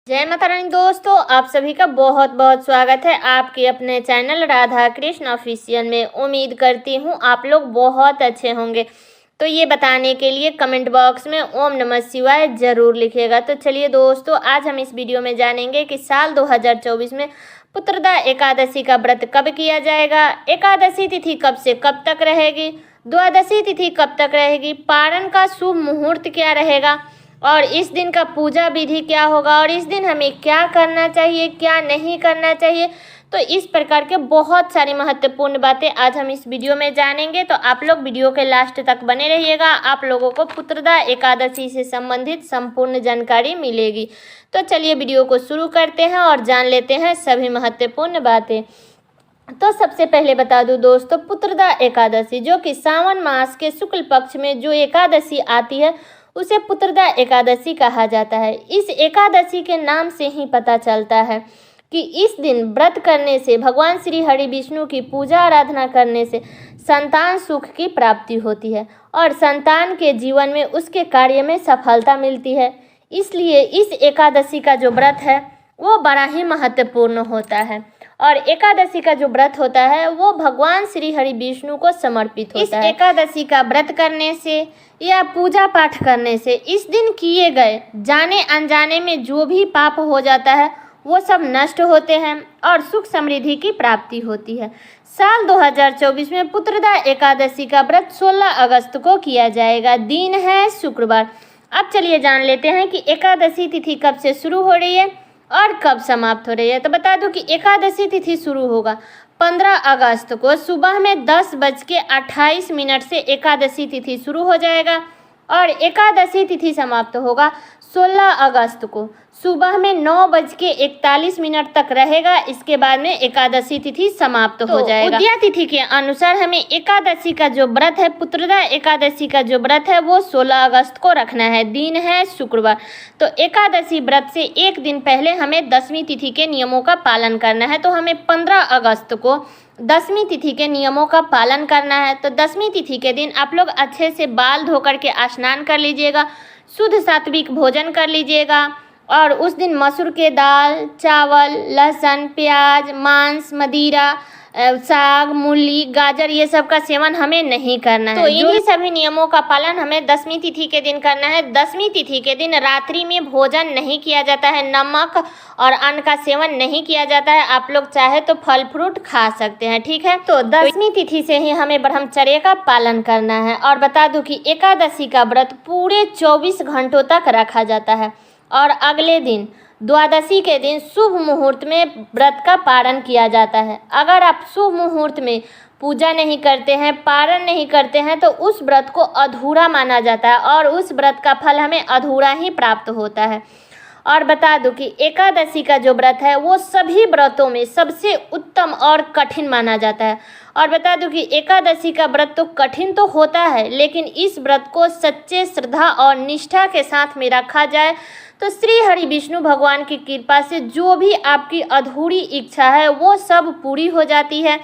जय माता रानी दोस्तों, आप सभी का बहुत बहुत स्वागत है आपके अपने चैनल राधा कृष्ण ऑफिशियल में। उम्मीद करती हूँ आप लोग बहुत अच्छे होंगे। तो ये बताने के लिए कमेंट बॉक्स में ओम नमः शिवाय जरूर लिखिएगा। तो चलिए दोस्तों, आज हम इस वीडियो में जानेंगे कि साल 2024 में पुत्रदा एकादशी का व्रत कब किया जाएगा, एकादशी तिथि कब से कब तक रहेगी, द्वादशी तिथि कब तक रहेगी, पारण का शुभ मुहूर्त क्या रहेगा और इस दिन का पूजा विधि क्या होगा और इस दिन हमें क्या करना चाहिए क्या नहीं करना चाहिए। तो इस प्रकार के बहुत सारी महत्वपूर्ण बातें आज हम इस वीडियो में जानेंगे। तो आप लोग वीडियो के लास्ट तक बने रहिएगा, आप लोगों को पुत्रदा एकादशी से संबंधित संपूर्ण जानकारी मिलेगी। तो चलिए वीडियो को शुरू करते हैं और जान लेते हैं सभी महत्वपूर्ण बातें। तो सबसे पहले बता दूं दोस्तों, पुत्रदा एकादशी जो कि सावन मास के शुक्ल पक्ष में जो एकादशी आती है उसे पुत्रदा एकादशी कहा जाता है। इस एकादशी के नाम से ही पता चलता है कि इस दिन व्रत करने से, भगवान श्री हरि विष्णु की पूजा आराधना करने से संतान सुख की प्राप्ति होती है और संतान के जीवन में उसके कार्य में सफलता मिलती है। इसलिए इस एकादशी का जो व्रत है वो बड़ा ही महत्वपूर्ण होता है और एकादशी का जो व्रत होता है वो भगवान श्री हरि विष्णु को समर्पित होता है। इस एकादशी का व्रत करने से या पूजा पाठ करने से इस दिन किए गए जाने अनजाने में जो भी पाप हो जाता है वो सब नष्ट होते हैं और सुख समृद्धि की प्राप्ति होती है। साल 2024 में पुत्रदा एकादशी का व्रत 16 अगस्त को किया जाएगा। दिन है शुक्रवार। अब चलिए जान लेते हैं कि एकादशी तिथि कब से शुरू हो रही है और कब समाप्त हो रही है। तो बता दूं कि एकादशी तिथि शुरू होगा 15 अगस्त को सुबह में 10:28 से एकादशी तिथि शुरू हो जाएगा और एकादशी तिथि समाप्त होगा 16 अगस्त को सुबह में 9:41 तक रहेगा। इसके बाद में एकादशी तिथि समाप्त हो जाएगा। उदया तिथि के अनुसार हमें एकादशी का जो व्रत है, पुत्रदा एकादशी का जो व्रत है वो 16 अगस्त को रखना है। दिन है शुक्रवार। तो एकादशी व्रत से एक दिन पहले हमें 10वीं तिथि के नियमों का पालन करना है। तो हमें 15 अगस्त को 10वीं तिथि के नियमों का पालन करना है। तो 10वीं तिथि के दिन आप लोग अच्छे से बाल धो करके स्नान कर लीजिएगा, शुद्ध सात्विक भोजन कर लीजिएगा और उस दिन मसूर के दाल, चावल, लहसुन, प्याज, मांस, मदिरा, साग, मूली, गाजर ये सब का सेवन हमें नहीं करना है। तो इन्हीं सभी नियमों का पालन हमें 10वीं तिथि के दिन करना है। 10वीं तिथि के दिन रात्रि में भोजन नहीं किया जाता है, नमक और अन्न का सेवन नहीं किया जाता है। आप लोग चाहे तो फल फ्रूट खा सकते हैं, ठीक है। तो 10वीं तिथि से ही हमें ब्रह्मचर्य का पालन करना है। और बता दूं कि एकादशी का व्रत पूरे 24 घंटों तक रखा जाता है और अगले दिन द्वादशी के दिन शुभ मुहूर्त में व्रत का पारण किया जाता है। अगर आप शुभ मुहूर्त में पूजा नहीं करते हैं, पारण नहीं करते हैं तो उस व्रत को अधूरा माना जाता है और उस व्रत का फल हमें अधूरा ही प्राप्त होता है। और बता दूं कि एकादशी का जो व्रत है वो सभी व्रतों में सबसे उत्तम और कठिन माना जाता है। और बता दूं कि एकादशी का व्रत तो कठिन तो होता है, लेकिन इस व्रत को सच्चे श्रद्धा और निष्ठा के साथ में रखा जाए तो श्री हरि विष्णु भगवान की कृपा से जो भी आपकी अधूरी इच्छा है वो सब पूरी हो जाती है।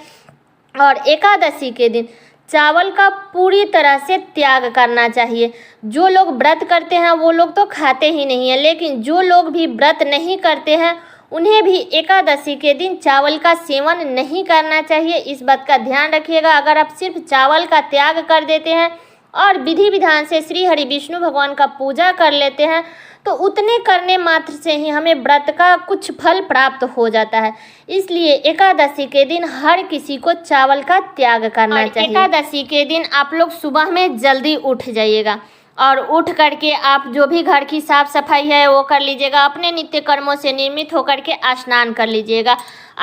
और एकादशी के दिन चावल का पूरी तरह से त्याग करना चाहिए। जो लोग व्रत करते हैं वो लोग तो खाते ही नहीं है, लेकिन जो लोग भी व्रत नहीं करते हैं उन्हें भी एकादशी के दिन चावल का सेवन नहीं करना चाहिए। इस बात का ध्यान रखिएगा। अगर आप सिर्फ चावल का त्याग कर देते हैं और विधि विधान से श्री हरि विष्णु भगवान का पूजा कर लेते हैं तो उतने करने मात्र से ही हमें व्रत का कुछ फल प्राप्त हो जाता है। इसलिए एकादशी के दिन हर किसी को चावल का त्याग करना चाहिए। एकादशी के दिन आप लोग सुबह में जल्दी उठ जाइएगा और उठ करके आप जो भी घर की साफ सफाई है वो कर लीजिएगा। अपने नित्य कर्मों से निर्मित होकर के स्नान कर लीजिएगा।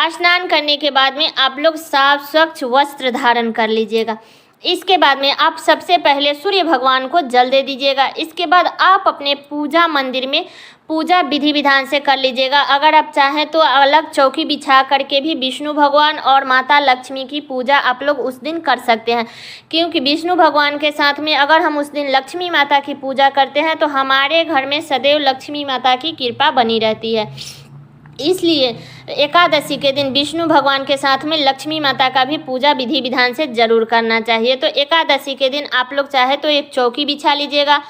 स्नान करने के बाद में आप लोग साफ स्वच्छ वस्त्र धारण कर लीजिएगा। इसके बाद में आप सबसे पहले सूर्य भगवान को जल दे दीजिएगा। इसके बाद आप अपने पूजा मंदिर में पूजा विधि विधान से कर लीजिएगा। अगर आप चाहें तो अलग चौकी बिछा करके भी विष्णु भगवान और माता लक्ष्मी की पूजा आप लोग उस दिन कर सकते हैं, क्योंकि विष्णु भगवान के साथ में अगर हम उस दिन लक्ष्मी माता की पूजा करते हैं तो हमारे घर में सदैव लक्ष्मी माता की कृपा बनी रहती है। इसलिए एकादशी के दिन विष्णु भगवान के साथ में लक्ष्मी माता का भी पूजा विधि विधान से जरूर करना चाहिए। तो एकादशी के दिन आप लोग चाहे तो एक चौकी बिछा लीजिएगा,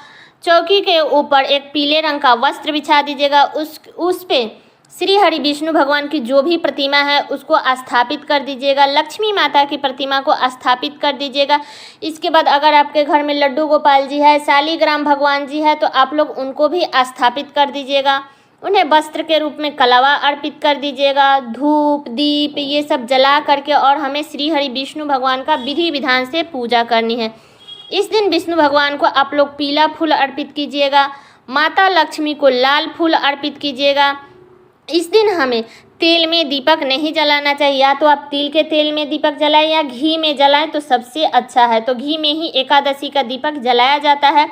चौकी के ऊपर एक पीले रंग का वस्त्र बिछा दीजिएगा। उस पे श्री हरि विष्णु भगवान की जो भी प्रतिमा है उसको स्थापित कर दीजिएगा। लक्ष्मी माता की प्रतिमा को स्थापित कर दीजिएगा। इसके बाद अगर आपके घर में लड्डू गोपाल जी है, शालिग्राम भगवान जी है, तो आप लोग उनको भी स्थापित कर दीजिएगा। उन्हें वस्त्र के रूप में कलवा अर्पित कर दीजिएगा। धूप दीप ये सब जला करके और हमें श्री हरि विष्णु भगवान का विधि विधान से पूजा करनी है। इस दिन विष्णु भगवान को आप लोग पीला फूल अर्पित कीजिएगा। माता लक्ष्मी को लाल फूल अर्पित कीजिएगा। इस दिन हमें तेल में दीपक नहीं जलाना चाहिए। या तो आप तिल के तेल में दीपक जलाएं या घी में जलाएं तो सबसे अच्छा है। तो घी में ही एकादशी का दीपक जलाया जाता है।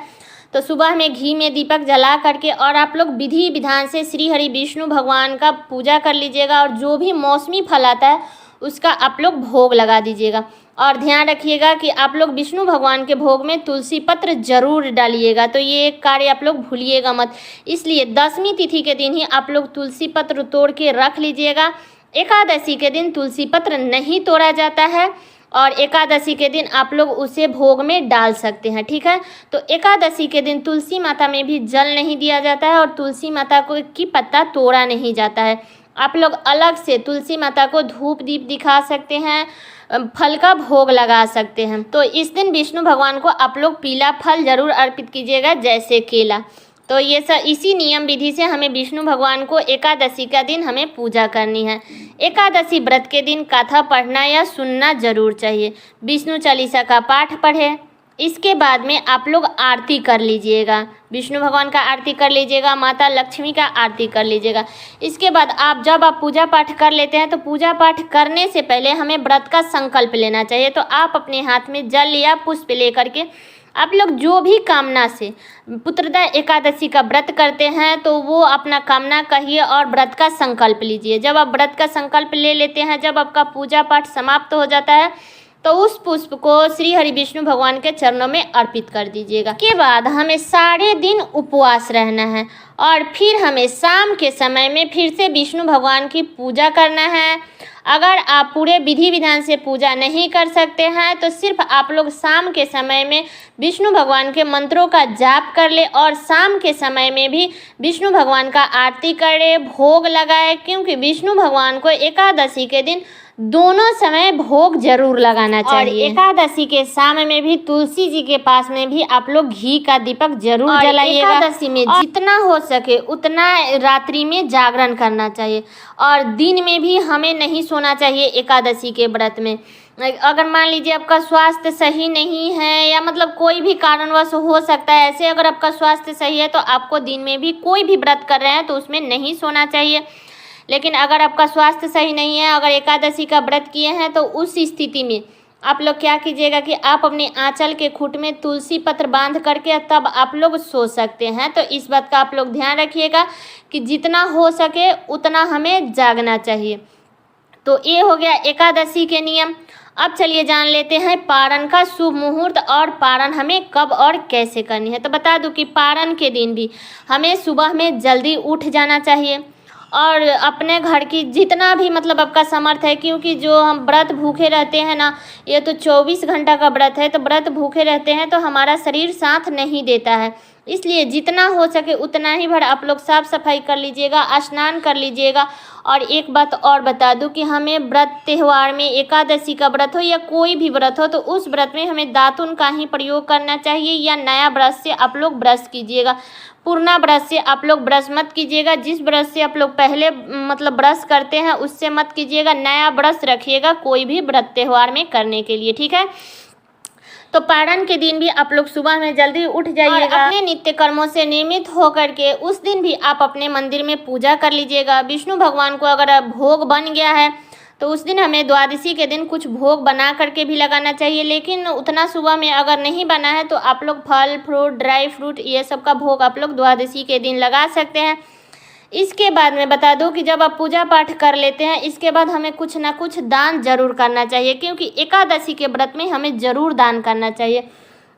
तो सुबह में घी में दीपक जला करके और आप लोग विधि विधान से श्री हरि विष्णु भगवान का पूजा कर लीजिएगा। और जो भी मौसमी फल आता है उसका आप लोग भोग लगा दीजिएगा। और ध्यान रखिएगा कि आप लोग विष्णु भगवान के भोग में तुलसी पत्र जरूर डालिएगा। तो ये एक कार्य आप लोग भूलिएगा मत। इसलिए 10वीं तिथि के दिन ही आप लोग तुलसी पत्र तोड़ के रख लीजिएगा। एकादशी के दिन तुलसी पत्र नहीं तोड़ा जाता है और एकादशी के दिन आप लोग उसे भोग में डाल सकते हैं, ठीक है। तो एकादशी के दिन तुलसी माता में भी जल नहीं दिया जाता है और तुलसी माता को की पत्ता तोड़ा नहीं जाता है। आप लोग अलग से तुलसी माता को धूप दीप दिखा सकते हैं, फल का भोग लगा सकते हैं। तो इस दिन विष्णु भगवान को आप लोग पीला फल जरूर अर्पित कीजिएगा, जैसे केला। तो ये सब इसी नियम विधि से हमें विष्णु भगवान को एकादशी का दिन हमें पूजा करनी है। एकादशी व्रत के दिन कथा पढ़ना या सुनना जरूर चाहिए। विष्णु चालीसा का पाठ पढ़े। इसके बाद में आप लोग आरती कर लीजिएगा। विष्णु भगवान का आरती कर लीजिएगा, माता लक्ष्मी का आरती कर लीजिएगा। इसके बाद जब आप पूजा पाठ कर लेते हैं तो पूजा पाठ करने से पहले हमें व्रत का संकल्प लेना चाहिए। तो आप अपने हाथ में जल या पुष्प लेकर के आप लोग जो भी कामना से पुत्रदा एकादशी का व्रत करते हैं तो वो अपना कामना कहिए और व्रत का संकल्प लीजिए। जब आप व्रत का संकल्प ले लेते हैं, जब आपका पूजा पाठ समाप्त हो जाता है तो उस पुष्प को श्री हरि विष्णु भगवान के चरणों में अर्पित कर दीजिएगा। के बाद हमें सारे दिन उपवास रहना है और फिर हमें शाम के समय में फिर से विष्णु भगवान की पूजा करना है। अगर आप पूरे विधि विधान से पूजा नहीं कर सकते हैं तो सिर्फ आप लोग शाम के समय में विष्णु भगवान के मंत्रों का जाप कर ले और शाम के समय में भी विष्णु भगवान का आरती करे, भोग लगाए। क्योंकि विष्णु भगवान को एकादशी के दिन दोनों समय भोग जरूर लगाना चाहिए। और एकादशी के शाम में भी तुलसी जी के पास में भी आप लोग घी का दीपक जरूर जलाइएगा। एकादशी में जितना हो सके उतना रात्रि में जागरण करना चाहिए और दिन में भी हमें नहीं सोना चाहिए। एकादशी के व्रत में अगर मान लीजिए आपका स्वास्थ्य सही नहीं है या मतलब कोई भी कारणवश हो सकता है ऐसे, अगर आपका स्वास्थ्य सही है तो आपको दिन में भी कोई भी व्रत कर रहे हैं तो उसमें नहीं सोना चाहिए। लेकिन अगर आपका स्वास्थ्य सही नहीं है, अगर एकादशी का व्रत किए हैं तो उस स्थिति में आप लोग क्या कीजिएगा कि आप अपने आंचल के खूंट में तुलसी पत्र बांध करके तब आप लोग सो सकते हैं। तो इस बात का आप लोग ध्यान रखिएगा कि जितना हो सके उतना हमें जागना चाहिए। तो ये हो गया एकादशी के नियम। अब चलिए जान लेते हैं पारण का शुभ मुहूर्त और पारण हमें कब और कैसे करनी है। तो बता दूं कि पारण के दिन भी हमें सुबह में जल्दी उठ जाना चाहिए और अपने घर की जितना भी मतलब आपका समर्थ है, क्योंकि जो हम व्रत भूखे रहते हैं ना, ये तो 24 घंटा का व्रत है, तो व्रत भूखे रहते हैं तो हमारा शरीर साथ नहीं देता है। इसलिए जितना हो सके उतना ही भर आप लोग साफ सफाई कर लीजिएगा, स्नान कर लीजिएगा। और एक बात और बता दूं कि हमें व्रत त्यौहार में एकादशी का व्रत हो या कोई भी व्रत हो तो उस व्रत में हमें दातुन का ही प्रयोग करना चाहिए या नया ब्रश से आप लोग ब्रश कीजिएगा। पुराना ब्रश से आप लोग ब्रश मत कीजिएगा। जिस ब्रश से आप लोग पहले मतलब ब्रश करते हैं उससे मत कीजिएगा। नया ब्रश रखिएगा कोई भी व्रत त्यौहार में करने के लिए, ठीक है। तो पारण के दिन भी आप लोग सुबह में जल्दी उठ जाइएगा। अपने नित्य कर्मों से नियमित होकर के उस दिन भी आप अपने मंदिर में पूजा कर लीजिएगा। विष्णु भगवान को अगर भोग बन गया है तो उस दिन हमें द्वादशी के दिन कुछ भोग बना करके भी लगाना चाहिए। लेकिन उतना सुबह में अगर नहीं बना है तो आप लोग फल फ्रूट ड्राई फ्रूट ये सब का भोग आप लोग द्वादशी के दिन लगा सकते हैं। इसके बाद मैं बता दूं कि जब आप पूजा पाठ कर लेते हैं इसके बाद हमें कुछ ना कुछ दान जरूर करना चाहिए, क्योंकि एकादशी के व्रत में हमें ज़रूर दान करना चाहिए।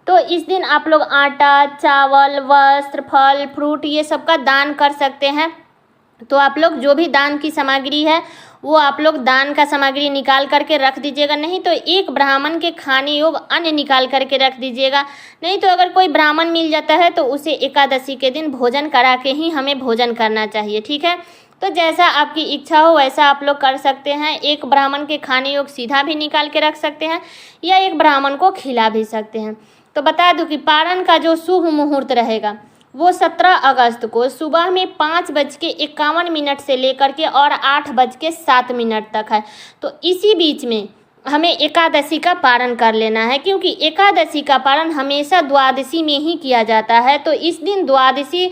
तो इस दिन आप लोग आटा, चावल, वस्त्र, फल फ्रूट ये सब का दान कर सकते हैं। तो आप लोग जो भी दान की सामग्री है वो आप लोग दान का सामग्री निकाल करके रख दीजिएगा, नहीं तो एक ब्राह्मण के खाने योग अन्न निकाल करके रख दीजिएगा। नहीं तो अगर कोई ब्राह्मण मिल जाता है तो उसे एकादशी के दिन भोजन करा के ही हमें भोजन करना चाहिए, ठीक है। तो जैसा आपकी इच्छा हो वैसा आप लोग कर सकते हैं। एक ब्राह्मण के खाने योग सीधा भी निकाल के रख सकते हैं या एक ब्राह्मण को खिला भी सकते हैं। तो बता दूं कि पारण का जो शुभ मुहूर्त रहेगा वो 17 अगस्त को सुबह में 5:51 से लेकर के और 8:07 तक है। तो इसी बीच में हमें एकादशी का पारण कर लेना है, क्योंकि एकादशी का पारण हमेशा द्वादशी में ही किया जाता है। तो इस दिन द्वादशी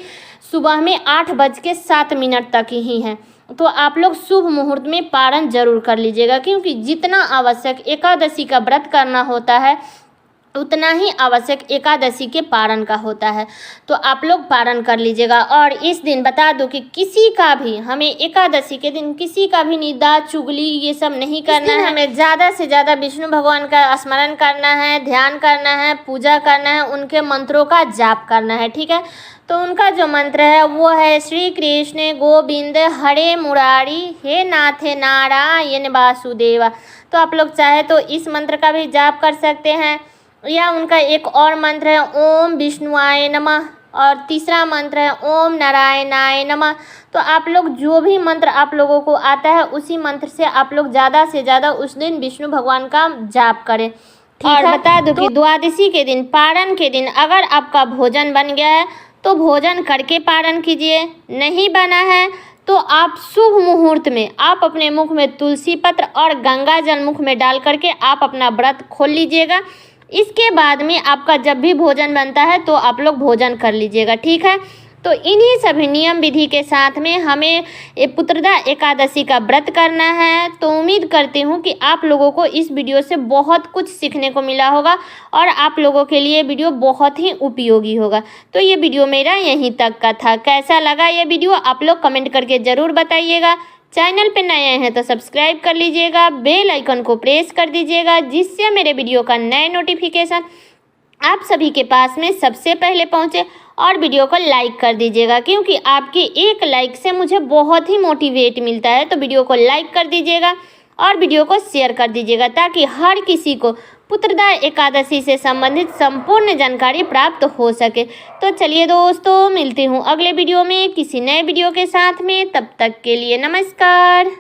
सुबह में 8:07 तक ही है। तो आप लोग शुभ मुहूर्त में पारण जरूर कर लीजिएगा, क्योंकि जितना आवश्यक एकादशी का व्रत करना होता है उतना ही आवश्यक एकादशी के पारण का होता है। तो आप लोग पारण कर लीजिएगा। और इस दिन बता दूं कि किसी का भी हमें एकादशी के दिन किसी का भी निंदा चुगली ये सब नहीं करना है। हमें ज़्यादा से ज़्यादा विष्णु भगवान का स्मरण करना है, ध्यान करना है, पूजा करना है, उनके मंत्रों का जाप करना है, ठीक है। तो उनका जो मंत्र है वो है श्री कृष्ण गोविंद हरे मुरारी हे नाथे नारायण वासुदेवा। तो आप लोग चाहे तो इस मंत्र का भी जाप कर सकते हैं, या उनका एक और मंत्र है ओम विष्णुआय नमः, और तीसरा मंत्र है ओम नारायणाय नमः। तो आप लोग जो भी मंत्र आप लोगों को आता है उसी मंत्र से आप लोग ज़्यादा से ज़्यादा उस दिन विष्णु भगवान का जाप करें, ठीक है। बता दूं कि द्वादशी के दिन पारण के दिन अगर आपका भोजन बन गया है तो भोजन करके पारण कीजिए, नहीं बना है तो आप शुभ मुहूर्त में आप अपने मुख में तुलसी पत्र और गंगा जल मुख में डाल करके आप अपना व्रत खोल लीजिएगा। इसके बाद में आपका जब भी भोजन बनता है तो आप लोग भोजन कर लीजिएगा, ठीक है। तो इन्हीं सभी नियम विधि के साथ में हमें पुत्रदा एकादशी का व्रत करना है। तो उम्मीद करती हूँ कि आप लोगों को इस वीडियो से बहुत कुछ सीखने को मिला होगा और आप लोगों के लिए वीडियो बहुत ही उपयोगी होगा। तो ये वीडियो मेरा यहीं तक का था। कैसा लगा ये वीडियो आप लोग कमेंट करके ज़रूर बताइएगा। चैनल पे नए हैं तो सब्सक्राइब कर लीजिएगा, बेल आइकन को प्रेस कर दीजिएगा, जिससे मेरे वीडियो का नए नोटिफिकेशन आप सभी के पास में सबसे पहले पहुंचे। और वीडियो को लाइक कर दीजिएगा, क्योंकि आपके एक लाइक से मुझे बहुत ही मोटिवेट मिलता है। तो वीडियो को लाइक कर दीजिएगा और वीडियो को शेयर कर दीजिएगा, ताकि हर किसी को पुत्रदा एकादशी से संबंधित संपूर्ण जानकारी प्राप्त हो सके। तो चलिए दोस्तों, मिलती हूँ अगले वीडियो में किसी नए वीडियो के साथ में। तब तक के लिए नमस्कार।